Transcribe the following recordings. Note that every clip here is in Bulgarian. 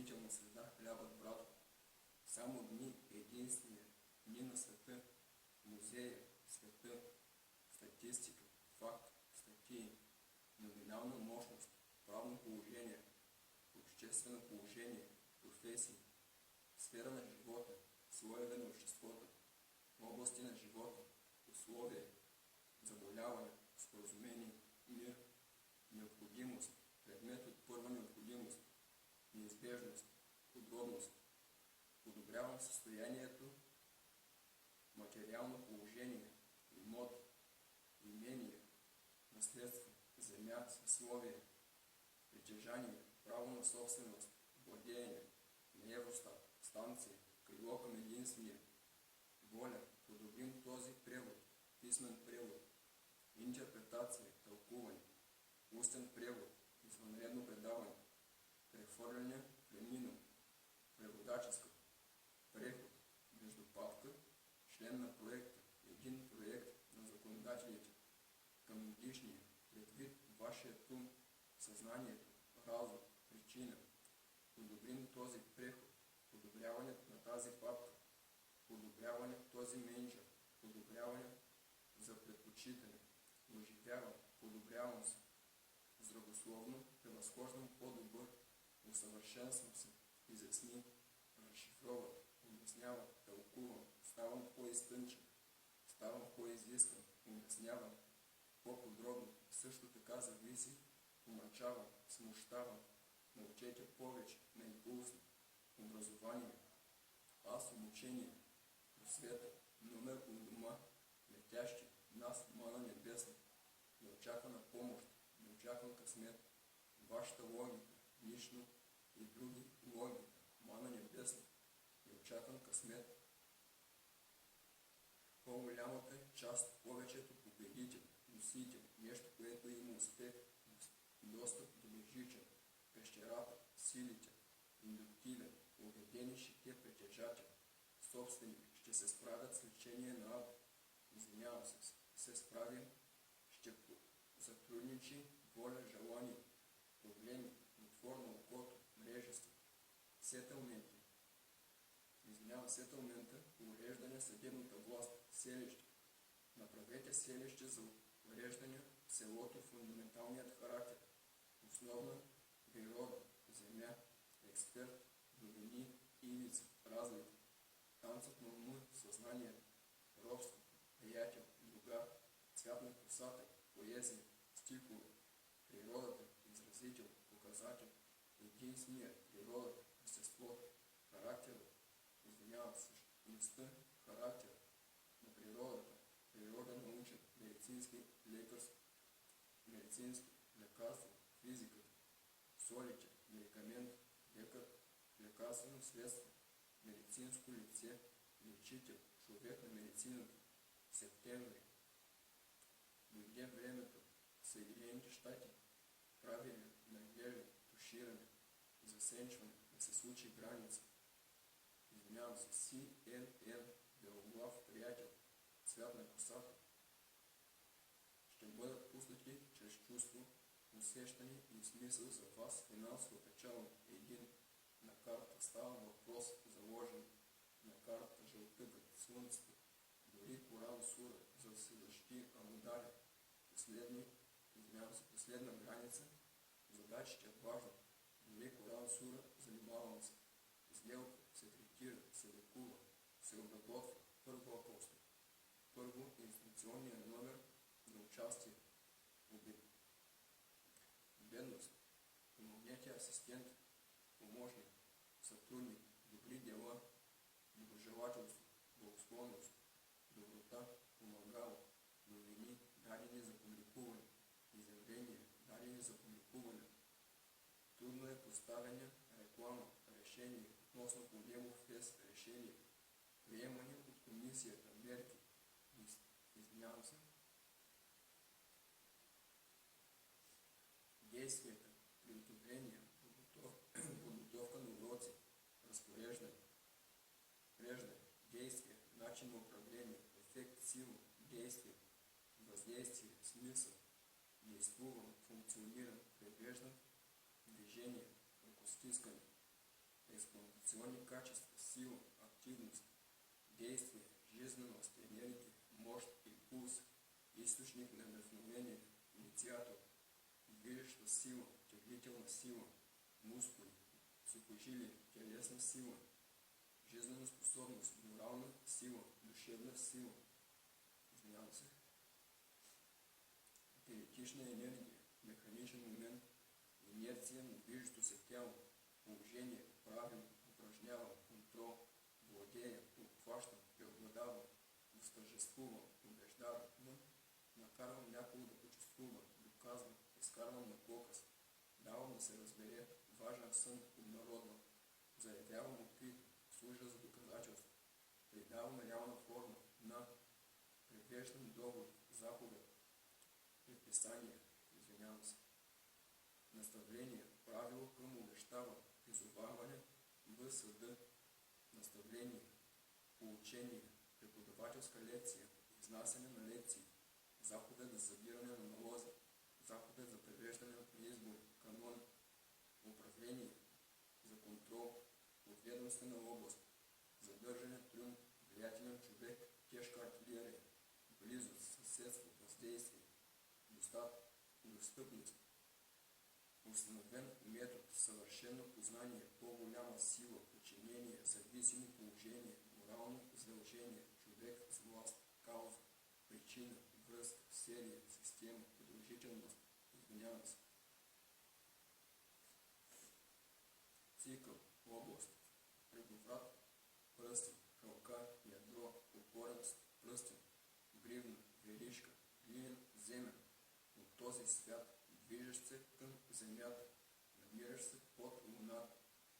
хранителна среда хлябът, брато. Само дни единствения, дни на света, музея, света, статистика, факт, статии, номинална мощност, правно положение, обществено положение, професии, сфера на живота, слоеве на обществото, области на живота, условия, заболяване, споразумение, мир, необходимост, предмет от първа необходимост, неизбежност, подробност. Подобрявам състоянието, материално положение, имот, имение, наследство, земя, съсловие, притежание, право на собственост, владеене, на Евростат, станция, крило към единствения, воля, подобрим този превод, писмен превод, интерпретация, тълкуване, устен превод, извънредно предаване, прехвърляне, преминал, преводаческа, преход, междупадка, член на проекта, един проект на законодателите, към годишния, предвид вашия ум, съзнанието, разум, причина, подобрим този преход, подобряването на тази папка, подобряване този менеджер, подобряване за предпочитане, оживявам, подобрявам се, здравословно, превъзхождам по-добър, усъвършенствам се, изясни, разшифровам, обяснявам, тълкувам, ставам по-изтънчен, ставам по-изискан, обяснявам, по-подробно, също така зависи, помълчавам, смущавам, научете повече, на импулсно, образование, аз обучение, просвета, номер у дома, летящи, нас, мана небесна, неочаквана помощ, неочакван късмет, вашата логика, лично и други логика, мана небесна, неочакван късмет, по-голямата част, повечето победител, носител, нещо, което има успех, достъп до безжичен, пещерата, силите, индуктивен, убедени ще те притежател, собственик, ще се справят с лечение на ад. Извинявам се справим, ще затрудничи, воля, желание, проблеми, отвор на окото, мрежество, сетълменти. Сетълмента, уреждане съдебната власт, селище. Направете селище за уреждане в селото фундаменталният характер, основна природа, земя, експерт, новини, ивица, разлика, танцът на ума, съзнание, робство, приятел, другар, цвят на косата, поезия, стихове, природата, изразител, показател, единствения, природата, естеството, характерът, същността, характер на природата, природа научен, медицински, лекарски, лекарство, физиката, солите, медикамент, лекар, лекарствено средство, медицинско лице, лечител, човек на медицината, септември. Дойде времето, Съединените щати, правили, наглежда, туширане, засенчване, да се случи граница. CNN, белоглав приятел, цвят на косата, ще бъдат пуснати чрез чувство, усещане и смисъл за вас финансова печалба. Един на карта става въпрос заложен, на карта жълтъгът, слънцето, дори Коран сура, за да се защити Амудаля. Последна граница, задачите е важна, дори Коран сура, занимавам се. Сделка се третира, се лекува, се обработва. Първо апостол. Първо инстанционният номер на участие. Бедност. Помогнете асистент, помощник, сътрудник, добри дела, доброжелателство, благосклонност, доброта, помагало, новини, дадени за публикуване, изявления, дадени за публикуване. Трудно е поставяне, реклама, решение, относно проблемов фест, решение, приемане от комисията, мерки, действията, приготовления, подготовка на уроци, разпореждане, действие, начин на управление, ефект, сила, действие, въздействие, смисъл, действувам, функционирам, превеждам, движение, ръкостискане, експлуатационни качества, сила, активност, действие, жизненост, енергия, мощ, импулс, източник на вдъхновение, инициатор, движеща сила, тягнителна сила, мускули, сухожилие, телесна сила, жизненоспособност, морална сила, душевна сила, кинетична енергия, механичен момент, инерция на движещо се тяло, положение, правило, упражнявам, контрол, владея, обхващам, преобладавам, възтържествувам, убеждавам, накарвам някого да почувствува, доказвам, изкарвам на показ, давам да се разбере, важен сън, обнародвам, заявявам открито, служа за доказателство, придавам реална форма на превеждам договор, заповед, предписание, наставление, правило към обещава, призоваване в съда, наставление, поучение, преподавателска лекция, изнасяне на лекции, заповед за събиране на налози, заповед за превеждане на избори, канон, управление, за контрол, подведомствена област, задържане, трюм, влиятелен човек, тежка артилерия, близост, съседство, въздействие, достъпност, установен метод, съвършено познание, по-голяма сила, подчинение, зависимо положение, морално задължение, човек с власт, кауза, причина, връзка, серия, система, продължителност, цикъл, област, предоврат, пръстен, хълка, ядро, опорец, пръстен, гривна, веришка, глинен, земен, от този свят, движещ се към земята, намиращ се под луната,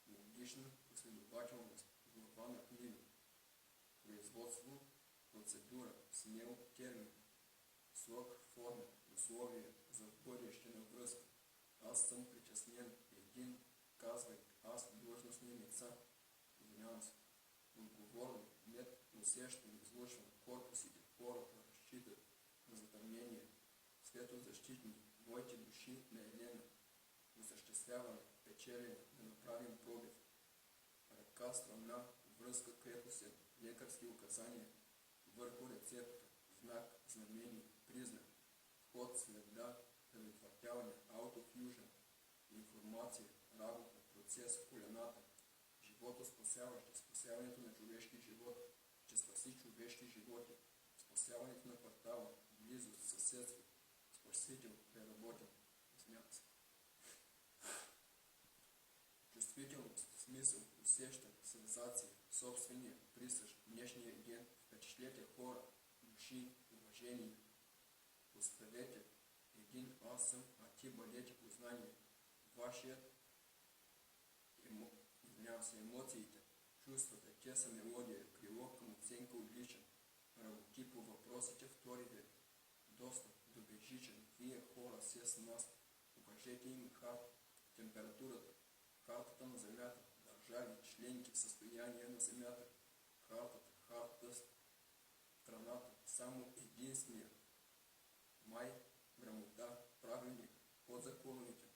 логична последователност, глава на книга, производство, процедура, смел термин, срок, форма, условие за бъдеще на връзка, аз съм притеснен, един, казвай, аз длъжностни лица, отговорно, нет, усещане, излъчване, корпусите, хората, разчитат на затъмнение, светозащитни, моите души на Елена, осъществяване, печелене, да направим пробив, ръка, страна, връзка, крепостен, лекарски указания, върху рецепта, знак, знамение, признак, ход, следа, предотвратяване, аутофюжен, информация, работа, процес, колената, живото спасяващи, спасяването на човешки живот, че спаси човешки животи, спасяването на квартала, близост, съседство, спасител, преработен, смят се. Чувствителност, смисъл, усещане, сензация, собствения, присъщ, днешния агент, впечатлете хора, души, уважение. Оставете един аз съм, а ти бъдете познание. Вашият емоциите, чувствата, те са мелодия, крило към оценка отличен, работи по въпросите втори век, достъп до безжичен, вие хора се с нас, покажете им температурата, картата на земята, държави, членки, състояние на земята, хартата, страната, само единствения, май, грамота, правилник, подзаконовите,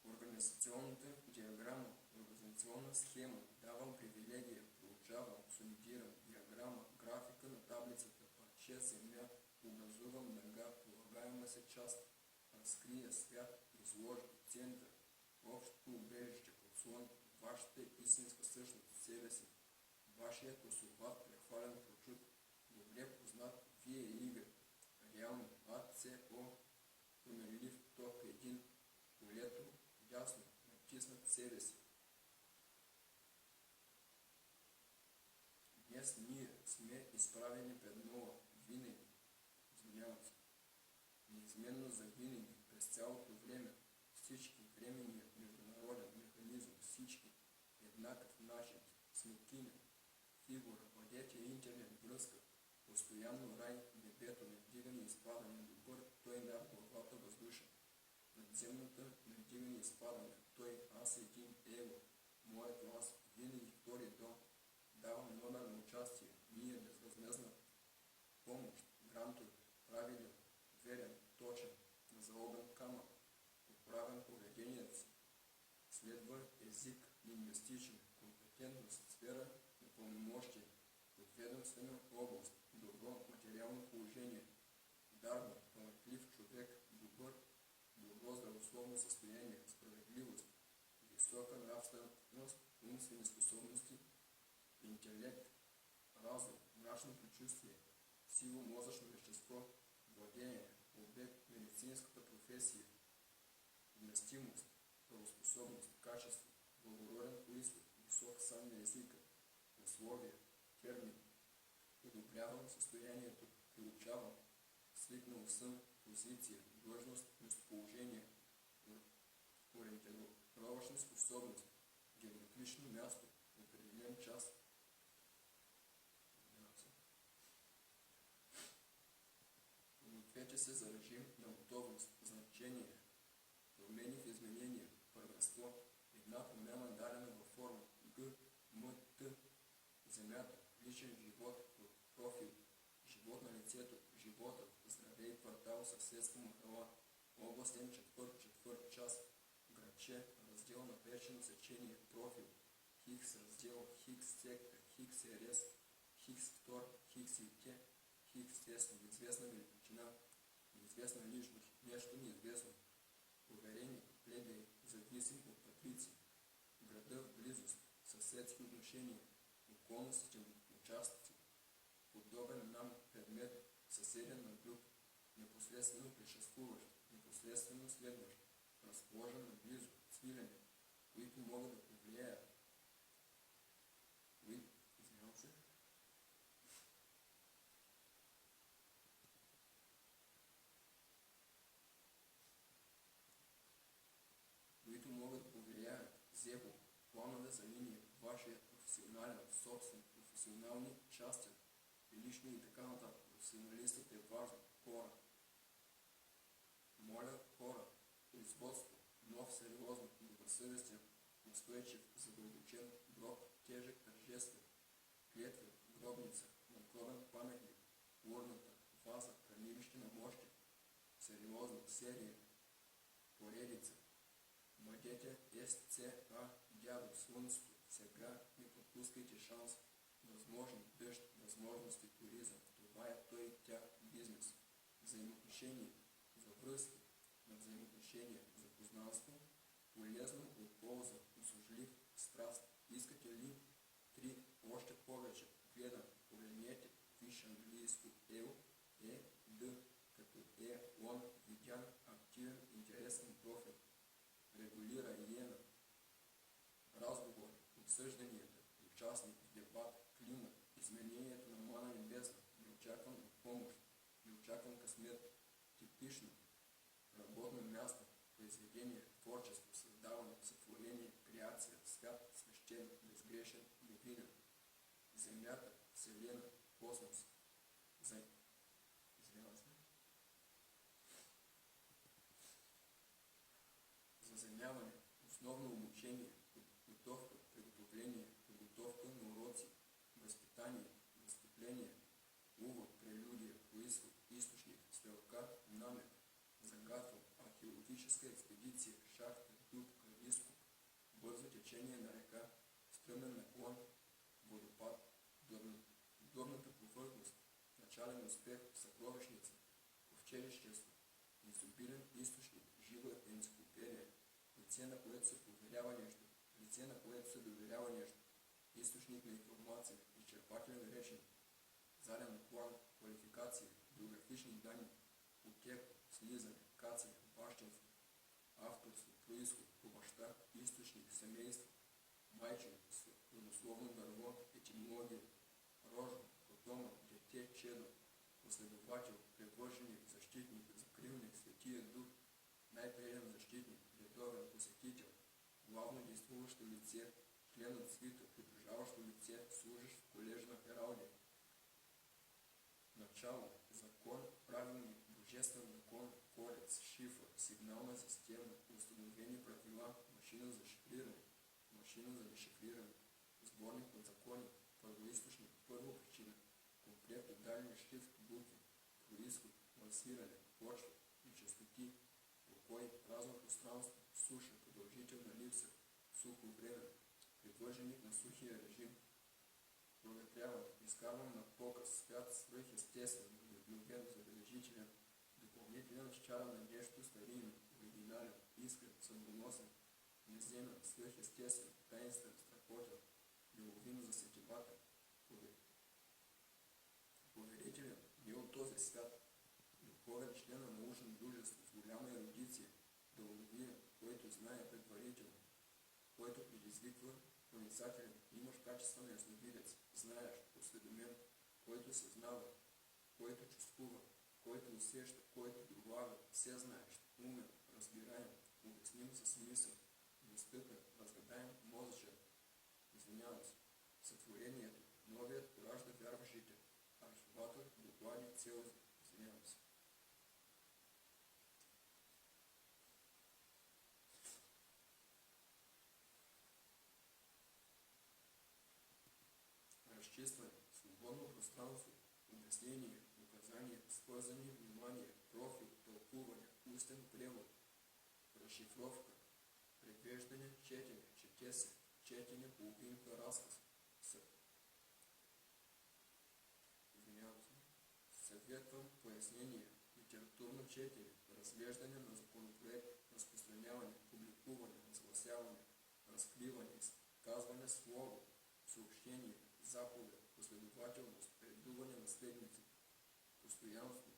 организационната диаграма, организационна схема, давам привилегия, проучавам, солидирам, диаграма, графика на таблицата, парче земя, образувам нога, полагаема се част, разкрия свят, изложи център, общото убежище, подслон, вашата истинска същност, себе си, вашият осоват, прехвален прочут, добре познат, вие игра, реално, АЦО, променлив ток един, полето, ясно, натиснат себе си. Днес ние сме изправени пред нова, винаги, неизменно за винаги, през цялото време, всички временния международен механизъм, всички еднакъв начин, сметкиня, фигура, бъдете интернет, връзка, постоянно рай, небето, надигане и изпадане, добър, той над главата въздушен. Надземната, надигане и изпадане, той, аз един, его, моето аз, винаги втори дом, давам номер на участие, ние безвъзмездна помощ, грантове, правилен, верен, точен, на заобен камък, поправен поведението си, Следва език, лингвистичен, компетентност, сфера на пълномощие, подведомствена област, добро материално положение, дарба, талантлив човек, добро здравословно състояние, справедливост, висока нравственост, умствени способности, интелект, разум, мрачно предчувствие, сиво мозъчно вещество, владение, обект, медицинската професия, вместимост, правоспособност, качество, благороден произход, висок сан на езика, условия, термин, подобрявам състоянието, приучавам, свикнал съм, позиция, длъжност, местоположение, ориентировъчна способност, геометрично място, определен час. Подгответе се за режим на готовност, значение, промени в изменения, първенство, една промяна дадена във форма, Г, М, Т, земята, личен живот, профил, живот на лицето, животът, здравей квартал, съседство, махала, областен четвърт час, градче, раздел на печено сечение, профил, Хикс раздел, Хикс сектор, Хикс РС, Хикс втор, Хикс и Т, Хикс тест, неизвестна величина, неизвестна личност, нещо неизвестно, уверение, плебей, зависим от патрици, града в близост, съседски отношения, околностите му, участъци, подобен нам предмет, съседен на друг, непосредствено предшествуващ, непосредствено следващ, разположен наблизо, свилене, които могат да повлияят, зебо, планове за линия, вашия професионален, собствен, професионални части, лични и така нататък. Професионалистът е важен. Хора. Моля хора. Производство. Нов, сериозно, добросъвестен, устойчив, задълбочен, гроб, тежък, тържествен. Клетва, гробница, надгробен паметник, урната, ваза, хранилище на мощи. Сериозно, серия, поредица. Мъдете СЦА, дядо, слънцето, сега не пропускайте шанс, възможни дъжд, възможности, туризъм, това е той и тя, бизнес, взаимоотношения, за връзки, на взаимоотношения, за познанство, полезно, от полза, услужлив, страст, искате ли 3, още повече, гледам, погледнете, виж английско ел, д, като он, видян, активен, интересен профил. Регулира иена, разговор, обсъжданията, участник в дебат, климат, изменението на мана небесна, неочакван помощ, неочакван късмет, типично, работно място, произведение, творчество, създаване, сътворение, креация, свят, свещен, безгрешен, невинен, земята, вселена, космос, заземяване, основно обучение, подготовка, приготовление, подготовка на уроци, възпитание, възстъпление, увод, прелюдия, произход, източник, стрелка, намек, загатвал, археологическа експедиция, шахта, дупка, изкоп, бързо течение на река, стръмен наклон, водопад, горната повърхност, начален успех, съкровищница, ковчежищество, изобилен източник, жива енциклопедия, лице, на което се поверява нещо, лице, на което се доверява нещо, източник на информация, изчерпателен речник, заден план, квалификация, биографични данни, отек, слизане, кация, бащинство, авторство, произход, по баща, източник, семейство, майчин, родословно дърво, етимология, рожба, потома, дете, чедо, последовател, привърженик, защитник, закрилник, светия дух, най-предан защитник, редовен посетител, главно действуващо лице, член от свита, придружаващо лице, служащ в колежа на Хералдия. Начало, закон, правилник, божествен закон, кодекс, шифър, сигнална система, установени правила, машина за дешифриране, сборник от закони, първоизточник, първопричина, комплект от дадени шрифт, букви, произход, лансиране, почва, нечистоти, покой, празно пространство, суша, продължителна липса, сухо време, привърженик на сухия режим, проветряван, изкарван на показ, свят свръхестествен, влюбен, забележителен, допълнителен, шчаран на нещо старинно, оригинален, искрен, съдбоносен, неземен, свръхестествен, таинствен, страхотен, миловим за сетивата, поверителен, не от този свят, духовен член на научно дружество с голяма ерудиция, дълновия, който знае предварително, който предизвиква, проницателен, имаш качество на ясновидец, знаеш, осведомен, който съзнава, който чувствува, който усеща, който долага, всезнаещ, умен, разбираем, обясним със смисъл, достъпен, разгадаем, мозъчен, сътворението, новият поражда вярващите, архиватор, доклади, цел, разчистване, свободно пространство, обяснение, указание, свързани, внимание, профил, тълкуване, устен превод, разшифровка, превеждане, четене, чете се, четене, половинка, разказ, съветвам, пояснение, литературно четене, разглеждане на законопроект, разпространяване, публикуване, разгласяване, разкриване, изказване слово, съобщение, заповед, последователност, редуване на следници, постоянство,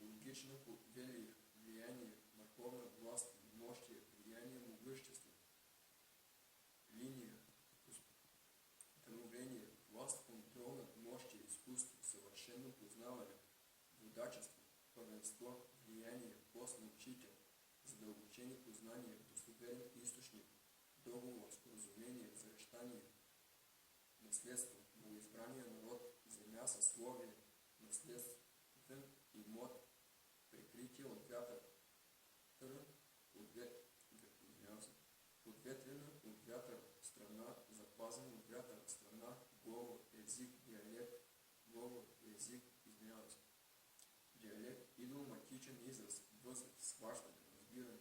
логично повелие, влияние, върховна власт, мощие, влияние, могъщество, линия, становление, власт, контрол над мощие, изкуство, съвършено познаване, водачество, първенство, влияние, пост на учител, задълбочени познания, достоверен източник, договор, споразумение, завещание, наследство, новоизбрания народ, земя, съсловие, наследствен имот, прикритие от вятър, подветрена от вятър, страна, запазена от вятър, страна, говор, език, диалект, говор, език, диалект, идиоматичен израз, възглед, схващане, разбиране,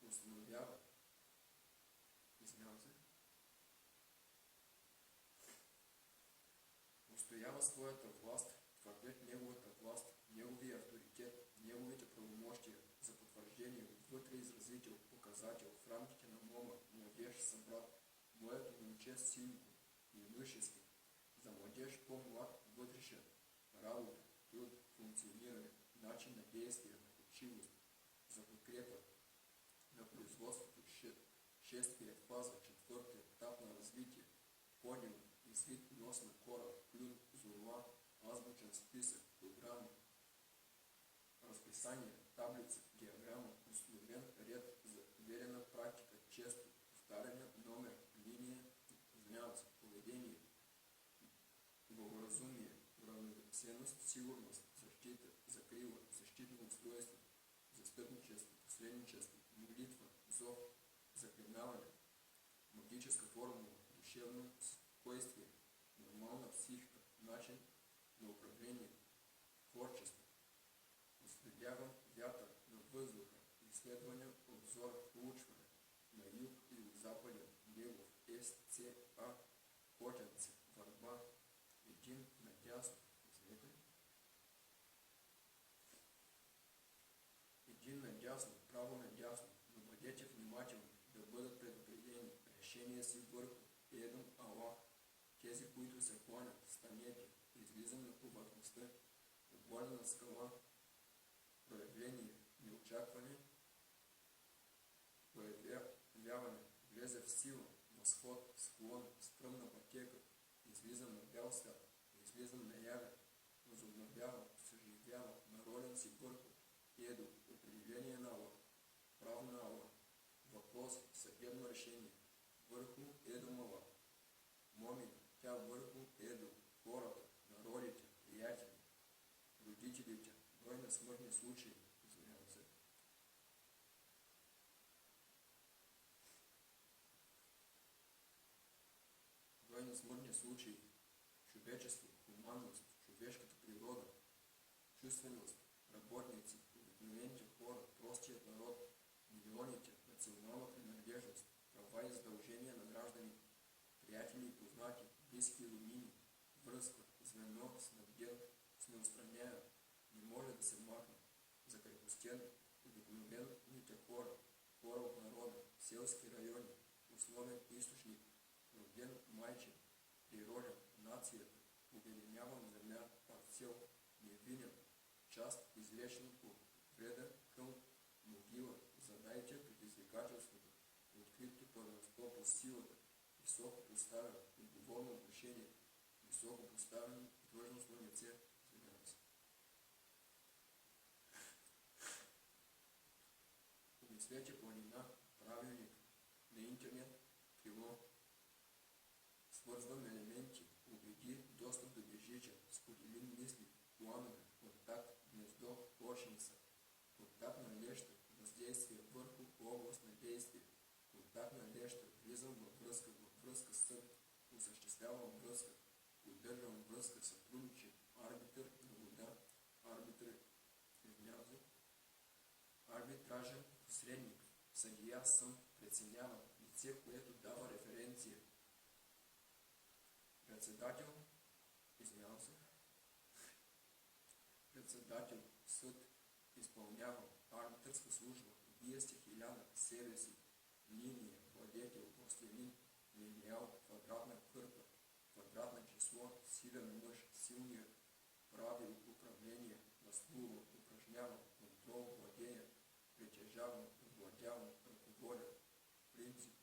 установява, устоява своята власт, твърдят неговата власт, неговия авторитет, неговите правомощия за потвърждение, отвътре изразител, показател, в рамките на мома, младеж, събрат, моето момче синко, юношески, за младеж по-млад, вътрешен, работа, труд, функциониране, начин на действие, находчивост, за подкрепа на производството, шествие, фаза, четвърти етап на развитие, подиум, извид, нос на кораб, клюн, зорла, азбучен списък, програма, разписание, таблица, диаграма, установен ред за верена практика, често, повтаряне, номер, линия, поведение, благоразумие, равноценност, сигурност, защита, закрила, защитно устройство, застъпничество, посредничество, молитва, зов, заклинаване, магическа формула, душевно спокойствие, нормална психика, начин на управление, творчество, изследяван вятър на въздуха, изследване, обзор, проучване, на юг или западен, негов, СЦА, котенце, върба, един надясно, един надясно, право надясно, но бъдете внимателни, да бъдат предупредени, решение си върху Едом Аллах, тези, които се кланят, станете, излизам на повърхността, оборена скала, проявление, неочакване, проявяване, влезе в сила, възход, склон, стръмна пътека, излизам на бял свят, излизам наяве, възобновявам, съживявам, народен си върху, Едо, определение на Аллах, право на Аллах, въпрос, съдебно решение, върху Едом Аллах, момин, тя върху Едом, хората, народите, приятели, родителите, брой на смъртни случаи, брой на смъртни случаи, човечество, хуманност, човешката природа, чувственост, работници, обикновените хора, простият народ, милионите, права и задължения на гражданите, приятели и познати, близки и роднини, връзка, звено, снабден, с неотстраняем, не може да се махне, закрепостен, обикновените хора, хора от народа, селски райони, основен източник, роден майчин, природен, нацията, обединяван земя, парцел, невинен, част излечена по вреда към могила, задайте предизвикателството, открито първенство по силата, високо поставен, отговорно отношение, високо поставено длъжностно лице, Помислете планина, правилник на интернет, крило, свързвам елементи, убеди, достъп до бежича, споделим мисли, планове, контакт, гнездо, кошница, контактна леща, въздействие върху област на действие, контактна леща, влизам във връзка с съд, осъществявам връзка, поддържам връзка, сътрудничи, арбитър на вода, арбитражен посредник, съдия съм, преценявам, лице, което дава референция, председател, съд, изпълнявам, арбитърска служба, вие сте хиляда, себе си, линия, владетел, властелин, линеал, квадратна кърпа, квадратна число, силен мъж, силният, правил, управление, наслува, упражнявам, контрол, владея, притежавам, овладявам, ръководя, принцип,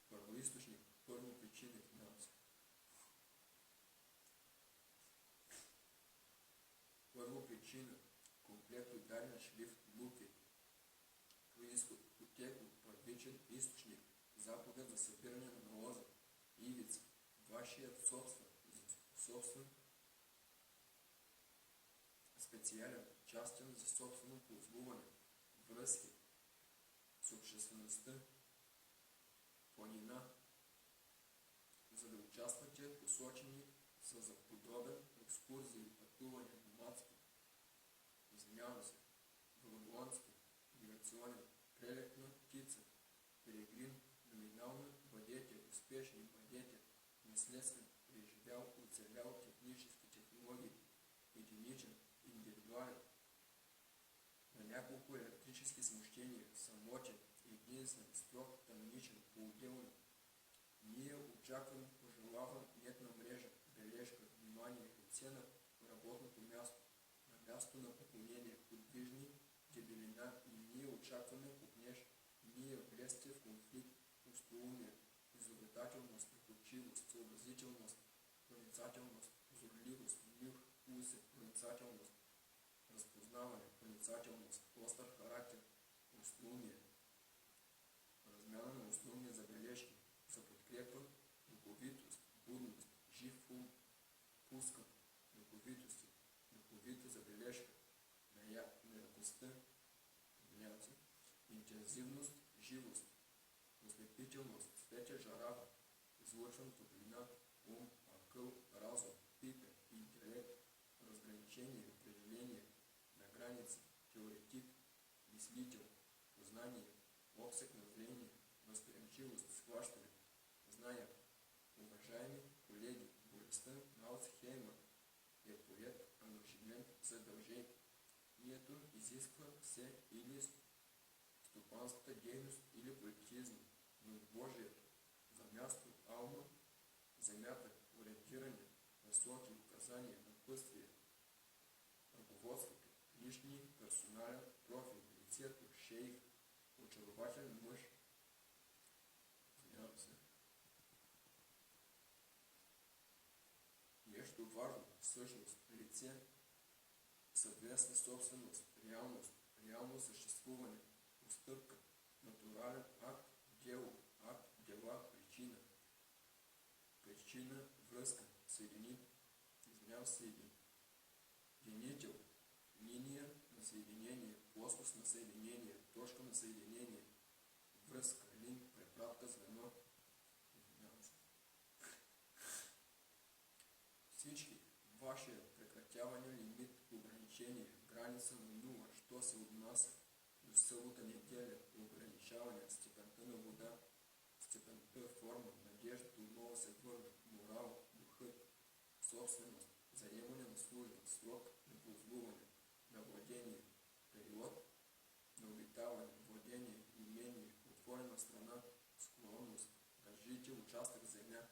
първоизточник, първопричина, финанси. Първопричина, комплект от даден шрифт, букви, происход, потекло, първичен източник, заповед за събиране на налоза, ивица, вашият собствен, специален, частен за собствено ползвуване, връзки с обществеността, планина, за да участвате посочени са за подробен екскурзии и пътуване номадски, извинявам се, вавилонски, миграционен, прелетна птица, перегрин, номинално бъдете, успешни бъдете, наследствен, преживял, оцелял технически технологии, единичен, индивидуален, на няколко електрически смущения, самотен, единствен, строг, тъмничен, по-отделно. Ние очакваме, пожелавам, нетна мрежа, бележка, внимание, лице на работното място, на място на поклонение, подвижни, дебелина и ние очакваме погнеж, ние влезте в конфликт, остроумие, изобретателност, находчивост, съобразителност, проницателност, зорливост, нюх, усет, проницателност, разпознаване, проницателност, остър характер, остроумие, размяна на основни забележки, за подкрепа, духовитост, будност, жив ум, пускан, духовитости, духовита забележка, наякостта, интензивност, живост, ослепителност, светя жарава, излъчвам топлина, ум, акъл, разум, пипе, интелект, разграничение, определение, на граница, теоретик, мислител, познание, обсек на зрение, възприемчивост, схващане, зная. Уважаеми колеги, болестта на Алцхеймър е поет ангажимент задължение. Нието изисква се или стопанската дейност или политизъм, но Божието, за място алма, земята, ориентиране, насоки, указания, напътствие, ръководството, лични, персонален профил, лицето, шейх, очарователен мъж, нещо важно, всъщност, лице, съвместна собственост, реалност, реално съществуване, постъпка, натурален акт, дело, акт, дела, причина, връзка, съединител, линия на съединение, плоскост на съединение, точка на съединение, връзка, линк, препратка, звено, всички ваше прекратяване, лимит, ограничение, граница на нула, що се отнася до събота, неделя, ограничаване, степента на вода, степента, форма, надеждата отново се върна, морал, духът, собственост, заемане на служба, срок на ползвуване, на владение, период на обитаване, владение, имение, отворена страна, склонност, държите участък земя,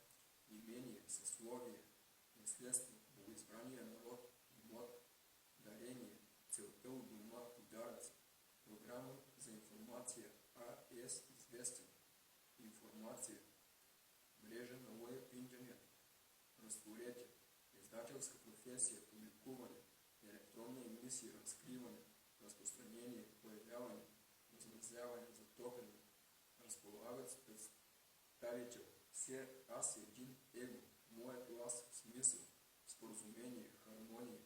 имение, съсловие, наследство, богоизбрания народ, имот, дарение, целта от дома, подаръци, програма за информация, АС известен, информация, мрежа на уеб интернет, разпоредие, издателска професия, публикуване, електронна емисия, разкриване, разпространение, появяване, размразяване, затопляне, разполагат с представител, все аз един его, моето аз, смисъл, споразумение, хармония,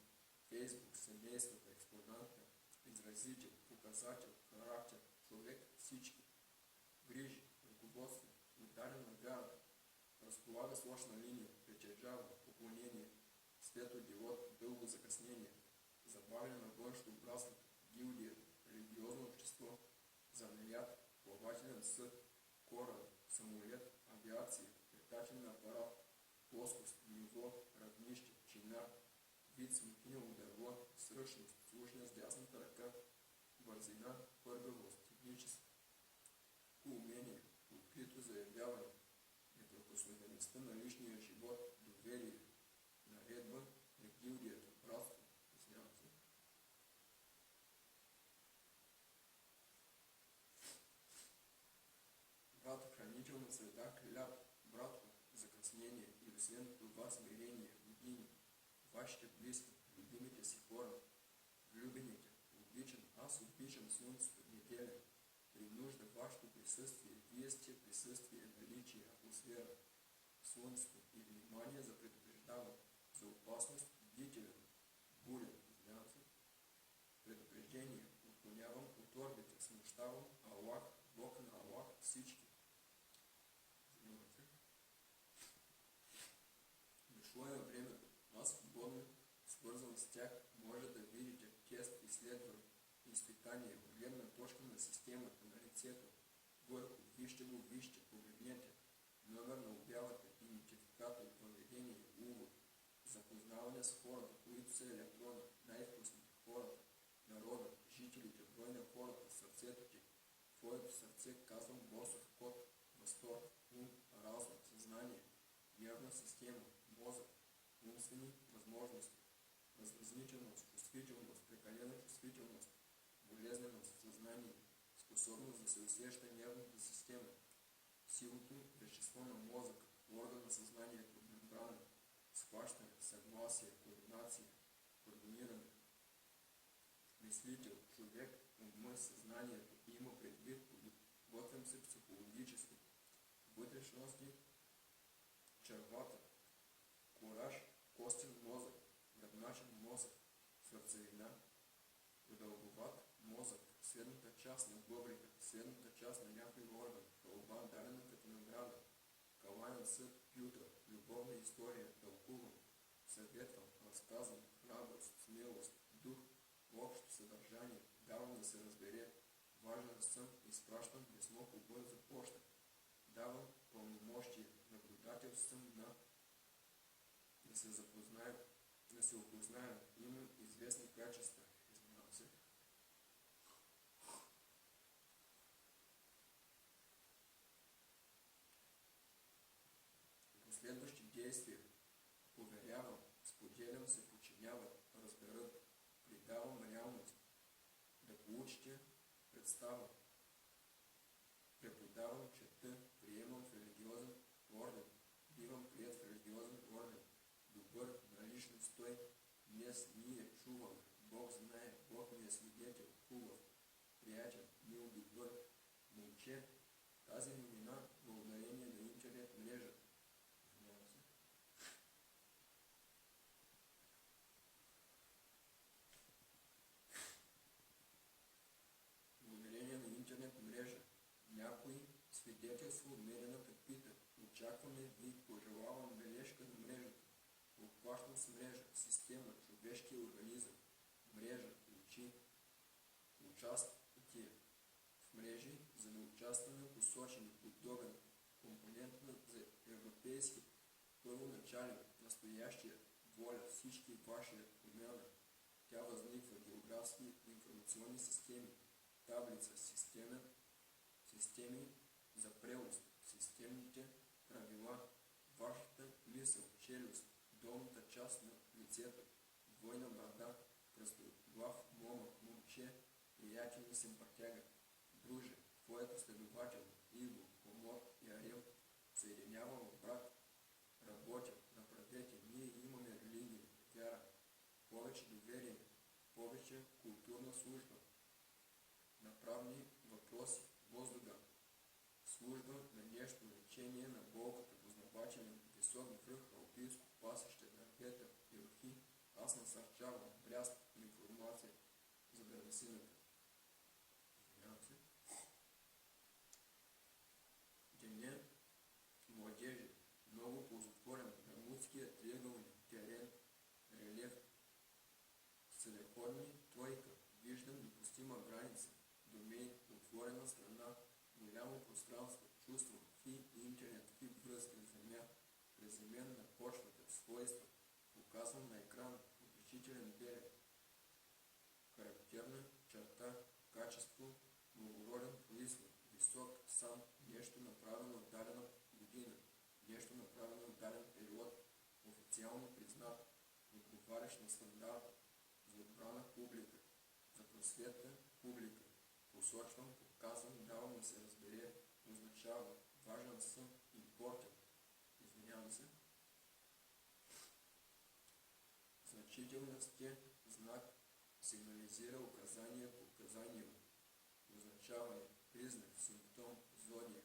фейсбук, семейството, експонанта, изразител, показател, характер, човек, всички, грижи, ръководство, ударена гарда, разполага с лошна линия, притежава, поклонение, светодиод, дълго закъснение, забавяне на външно братството, гилдия, религиозно общество, занаят, плавателен съд, кораб, самолет, авиация, летателен апарат, плоскост, ниво, равнище, чинар, вид смокиново дърво, сръчност, слушане с дясната ръка, бързина, пъргавост, технически, умение, открито заявяване, неприкосновеността на личния живот, доверие, наредба на гилдията, братство, брат, хранителна среда, хляб, братко, закъснение и освен това смирение, години, вашите близки, любимите си хора, влюбените, обичам, аз обичам слънцето, неделя, при нужда вашето присъствие, вие сте присъствие, наличие, атмосфера, слънцето и внимание за предупреждаване, за опасност, бдителен, бурен, предупреждение, отклонявам от орбите, смущавам, Аллах, Бог на Аллах, всички. Дошло е времето, аз свободно, свързан с тях, може да видите тест, изследване, изпитание, от гледна точка на системата, на лицето, върху, вижте, погледнете, номер на обявата, идентификатор, поведение, увод, запознаване с хората, които са електрона, най-вкусните, хората, народа, жителите, брой на хората, сърцето ти, твоето сърце, казвам Борсов код, възторг, ум, разум, съзнание, нервна система, мозък, умствени възможности, раздразнителност, чувствителност, прекалена чувствителност, болезненост, съзнание, способност да се усеща нервната система, силото, вещество на мозък, орган на съзнанието, мембрана, схващане, съгласие, координация, координиране, мислител, човек, ума, съзнанието, има предвид, подготвям се психологически, вътрешности, червата, кораж, костен мозък, гръбначен мозък, сърцевина, продълговат мозък, средната част на бъбрика, средната част на някой орган, хълба, дадена като награда, калаен съд, пютър, любовна история, тълкувам, съветвам, разказвам, храброст, смелост, дух, общо съдържание, давам да се разбере, важен съм, изпращам писмо по бърза поща, давам пълномощие, наблюдател съм на да се запознаем, да се опознаем, имам известни качества, изменям се. Последващи действия, поверявам, споделям се, подчиняват, разберат, придавам реалност, да получите представа, преподавам, чета, приемам в религиозен орден, бивам прият в религиозен орден, добър, наличен стой, днес ние чуваме, Бог знае, Бог ми е свидетел, хубав, приятел, мил, добър, момче, тази новина, благодарение на интернет мрежа. Благодарение на интернет мрежа, някой свидетелство от медената пита, очакваме ви, пожелавам бележка на мрежата, обхващам с мрежа, система, човешки организъм, мрежа, учи, участие в мрежи, за да участваме посочени подобен компонент за европейски първоначален, настоящия, воля, всички вашия промяна. Тя възниква географски информационни системи, таблица, системи за превоз, системните правила, вашата мисъл, челюст, долната част на лицето, двойна брада, кръстоглав момче, приятел и симпатяга, друже, твоето следователно, иго, комод и арем, съединявам брат, работя, направете, ние имаме религия, вяра, повече доверие, повече културна служба, направни въпроси, въздуха, служба на нещо, лечение на болката, познавателен, висок връх, алпийско пасище, дървета, ирохи, аз насърчавам, бряст, информация за дървесината. Деня младежи, много ползотворен, Бермудския триъгълник, терен, релеф, селеходни, тройка, виждам допустима граница, домейн, отворена страна, голямо пространство, чувство, интернет, връзка, земя, приземен на почвата, свойства, показан на екран, отличителен белег, характерна черта, качество, благороден произход, висок, сам, нещо направено в дадена година, нещо направено в даден период, официално признат, отговарящ на стандарта, за отбрана публика, за просвета публика, посочвам, показвам, давам да се разбере, означава, важен съм, импортен, значителност е знак, сигнализира указание по указанието, означаване, признак, симптом, зодия,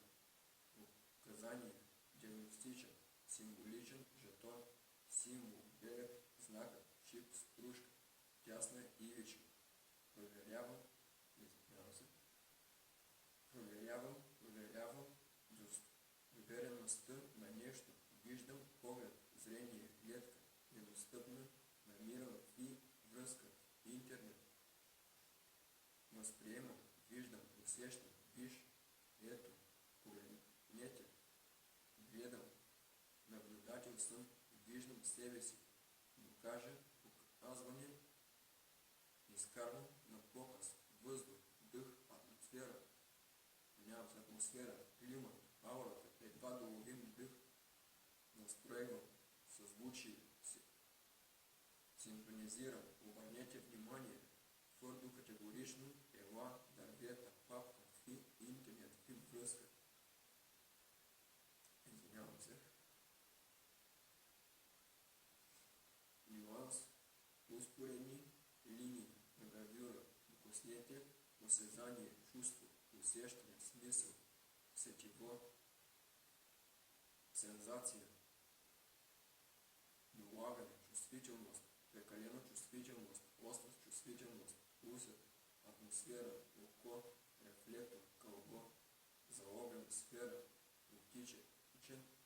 указание, диагностичен, символичен, жетон, символ, белег, знакът, чип, стружка, тясна ивичка. Проверявам достовереността на нещо, виждам поглед, зрение, гледка, недостъпна, намирам връзка, интернет, възприемам, виждам, усещам, виж, ето, погледнете, гледам, наблюдател съм, виждам себе си, докажа, показване, изкарвам на показ, въздух, дъх, атмосфера, климат, аурата, едва доловим дъх, настроевам, съзвучие, синхронизирам, обърнете внимание, твърдо категорично, ела, дървета, папка, интернет, връзка. Нюанс, успоредни линии на гравюра, докоснете, осезание, чувство, усещане, смисъл, сетиво, сензация, долагане, чувствителност, прекалена чувствителност, острост, чувствителност, усет, атмосфера, око, рефлектор, кълбо, заогрен, сфера, оптичен,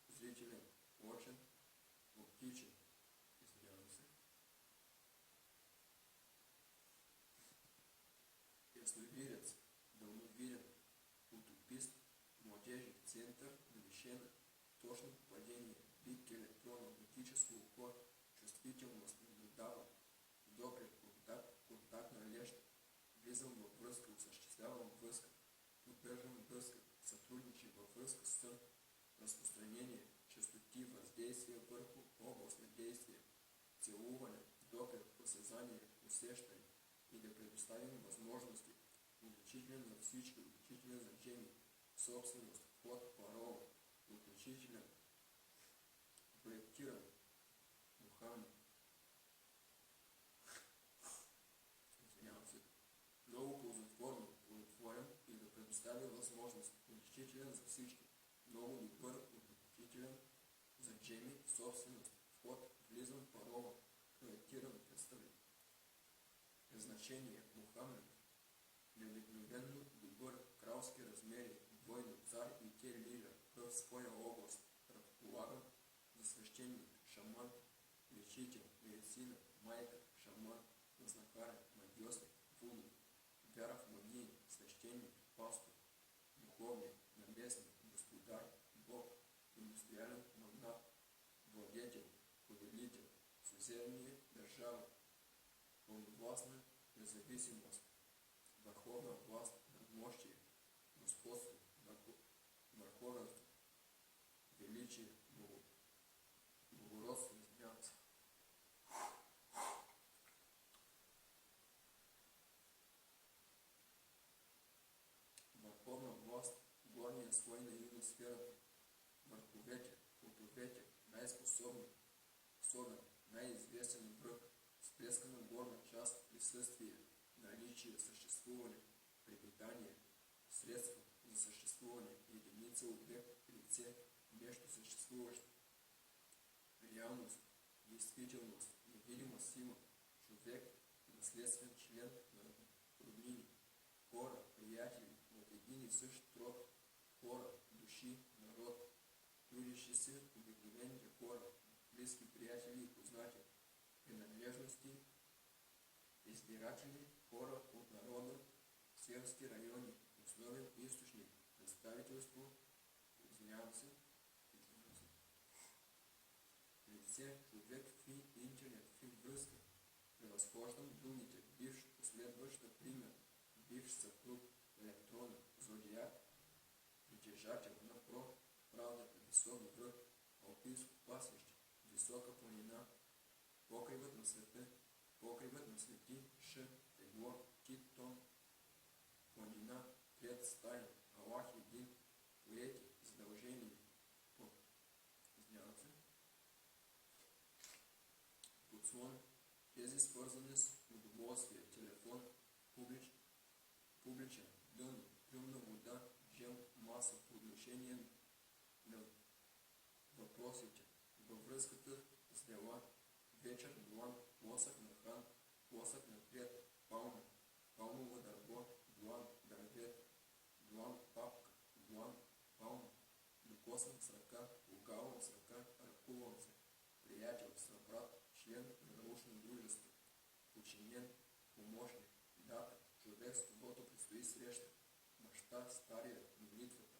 зрителен, очен, оптичен, ясновидец, дълновиден, утопист, младежи, център, завишена, точно попадение, бик, електрон, оптическо око, чувствителност, наблюдавам, допир, контактна лещ, влизам във връзка, осъществявам връзка, поддържам връзка, сътрудничи във връзка с сън, разпространение, честоти, въздействие върху област на действие, целуване, допир, осезание, усещане и да предоставим възможности, отличителен за всички, отличителен за Джеми, собственост, вход, парола, отличителен, проектиран, Мухаммед. Много ползотворно, плодотворен и да предоставя възможност, отличителен за всички, много добър, отличителен за Джеми, собственост, вход, влизам, парола, проектиран, представен. Значение, Мухаммед, необикновенно добър, кралски размери, двойно цар и лидер в своя област, предполагам за свещеник, шаман, лечител, медицина, майка, шаман, знахарен, магиосник, вуду, вяра в магии, свещеник, пастор, полковник, наместник, господар, бог, индустриален магнат, владетель, повелитель, сузерение, държава, пълновластна независимост, върховна власт, надмощие, господство, върховенство, величие, благородство, извинявам се. Върховна власт, горния слой на ионосферата, върховете, плодовете, най-способен, най-известен връх, сплескана горна част, присъствие, наличие, съществуване, препитание, средство за съществуване, единица, обект, лице, нещо съществуващо, реалност, действителност, невидима сила, човек, наследствен член на роднини, хора, приятели, от един и същ род, хора, души, народ, трудещи се, обикновените хора, близки приятели и познати, принадлежности, избиратели, хора от народа, селски райони, основен източник, представителство, лице, човек, интернет, връзка, превъзхождам другите, бивш, последващ, например, бивш съпруг, електрон, зодиак, притежател на правдата, висок връх, алпийско пасище, висока планина, покривът на света, покривът на свети, тегло, тон, планина, трет, стая, Аллах един, поети, задължение, подслон, тези свързани с удоволствие, телефон, публичен, дъно, тръмна вода, жем, маса, по отношение на въпросите, във връзката с дела, вечер, длан, плосък на хан, плосък на трет, палма, палмово дърво, длан, дървет, длан, папка, длан, палма, докосан с ръка, лукаван с ръка, ръкуван се, приятел, събрат, член на научно дружество, подчинен, помощник, дата, човек, с когото предстои среща, баща, стария, молитвата,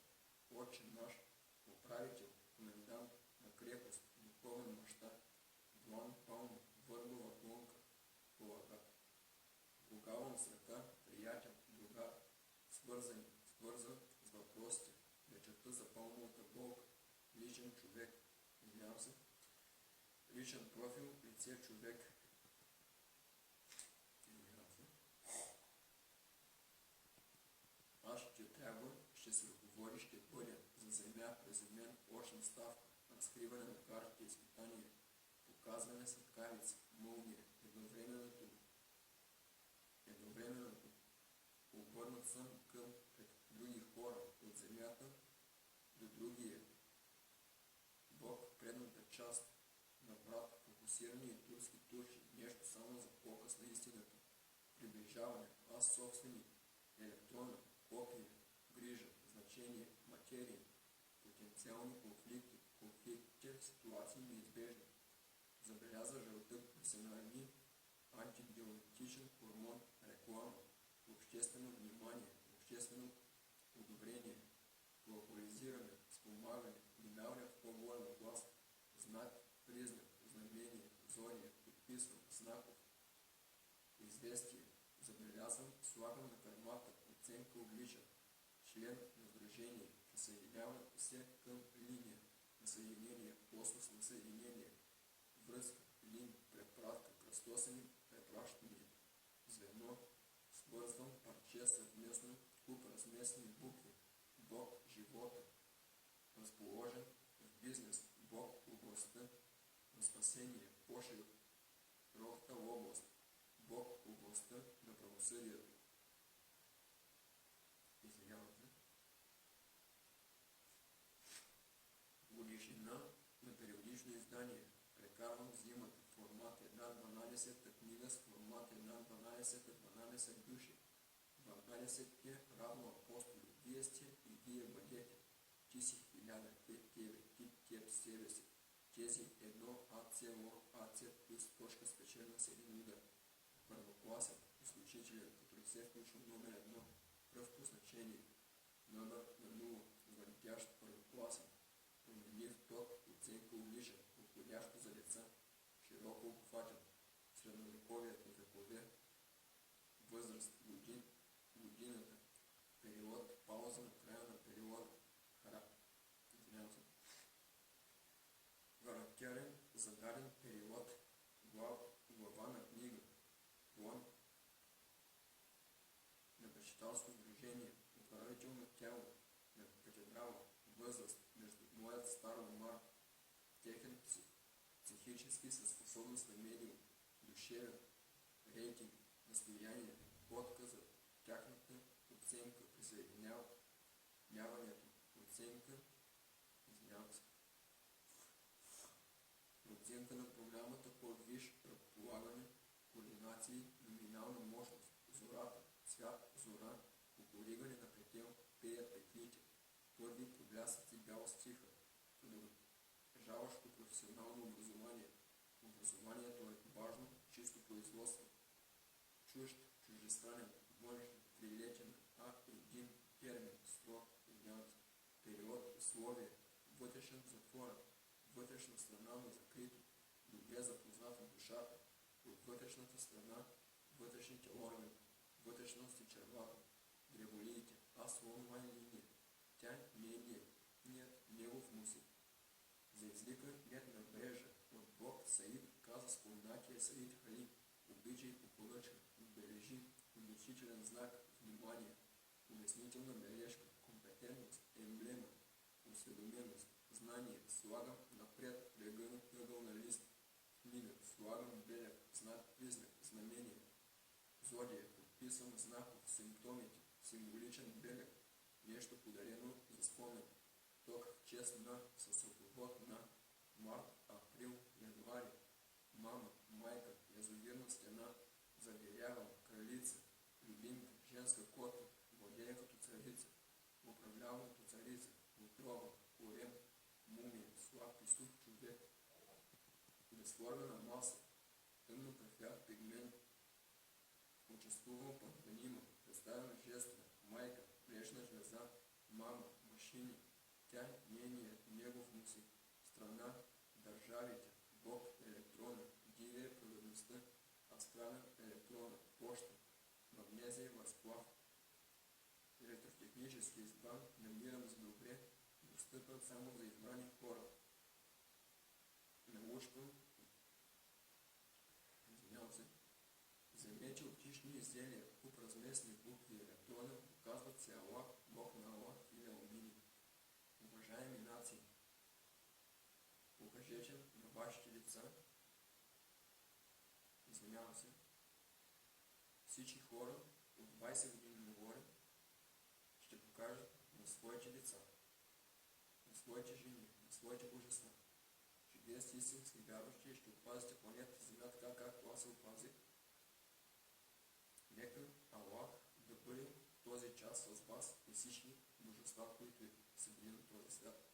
отче наш, управител, комендант на крепост, духовен баща, длан, палма, върбова клонка, лукаван с ръка, приятел, другар, свързан с въпросите, вечерта за палмовата болка, личен човек, извинявам се, личен профил, лице, човек. Аз ще трябва, ще се ръководи, ще бъде за земя, преземен, очна ставка, разкриване на картите, изпитания, показване светкавица, мълния, едновременното. Обърнат съм към други хора, от земята до другия. Бог, предната част на брат, фокусирани и турски турши, нещо само за показ на истината. Приближаване, аз собственик, електрона, копия, грижа, значение, материя, потенциални конфликти, ситуации неизбежни. Забеляза жълтък да се нарави антидиалектичен хормон, реклама, обществено внимание, обществено одобрение, глобализиране, спомагане, минаване в по-голям клас, знак, признак, знамение, зодия, подписвам, знаков, известие, забелязвам, слагам на кармата, оценка, облича, член на сдружение, присъединяването се към линия на съединение, космос на съединение, връзка, лин, препратка, кръстосани, препращания, звено, свързвам, парче, съвместно, куп разместни букви, Бог, живота, разположен в бизнес, Бог, областта на спасение, по-широката област, Бог, областта на правосъдието. Годишнина на периодично издание. Прекарвам зимата. Формат 1/12, книга с формат 1/12 души. 12 равно апостоли. Вие сте и вие бъдете. Ти си 1000, те тебе, ти теб себе си. Тези 1 АЦ плюс точка спечелена с един удар. Първокласен, изключителен, като лице включва номер 1, пръв по значение. на нула, залетящ първокласен, променлив ток, оценка уличен, подходящо за деца, широко обхватен, средновековието, векове, възраст, годината, период, пауза на края на периода, характерен, зададен период, глава на книга, план на почиталско сдружение, управително тяло на катедрала, възраст между младък стар омар, техен психически със способност на медиум, душевен, рейтинг, настояние, отказа, тяхната оценка, присъединяването, оценка, процента на програмата под виш, предполагане, координации, номинална мощност, зората, цвят, зора, покоригане на петел, пеят петлите, първи проблясъци бял стиха, продължаващо професионално образование. Образованието е важно, чисто производство, чужд, чуждестранен, външен, трилетен, един термин, срок, период, условие, вътрешен затворен, вътрешна страна на закрито, добре запозната душата, от вътрешната страна, вътрешните органи, вътрешности червата, древолиите, онлайн линия, тя не е негов носит. За излика нет на мрежа, от Бог Саид каза спомнатия Саид Хали, обичай попоръчка, отбележи, обличителен знак, внимание, обяснителна бележка, компетентност, емблема, осведоменост, знание, слагам напред, ъгъл на лист, книга, слагам белег, знак, признак, знамение, зодия, подписан знаков, симптомите, символичен белег, нещо подарено за спомен, ток в чест на, със ръковод на, март, април, януари, мама, майка, язовирна стена, заверявам, кралица, любимка, женска котка, владея като царица, управлявам като царица, отрова, корем, мумия, слаб и сух човек, безформена маса, тъмно кафяв пигмент, участвувал пантонима, представена жестова, майка, млечна жлеза, мама, машини, тя, негов носит, страна, държавите, Бог, електрона, дивия природността, астрален електрона, почта, магнезиева сплав, електротехнически избран, намирам за добре, достъпен само за избрани хора. Научно, вземете оптични изделия, куп разместни букви и електрона, доказват се Аллах, Бог на Аллах или Алмини. Уважаеми нации, покажете на вашите лица, всички хора от 20 години нагоре ще покажат на своите деца, на своите жени, на своите божества, че вие сте истински вярващи и ще опазите планетата Земя така, както аз се опазих. Нека Аллах да бъде в този час с вас и всички божества, които са били на този свят.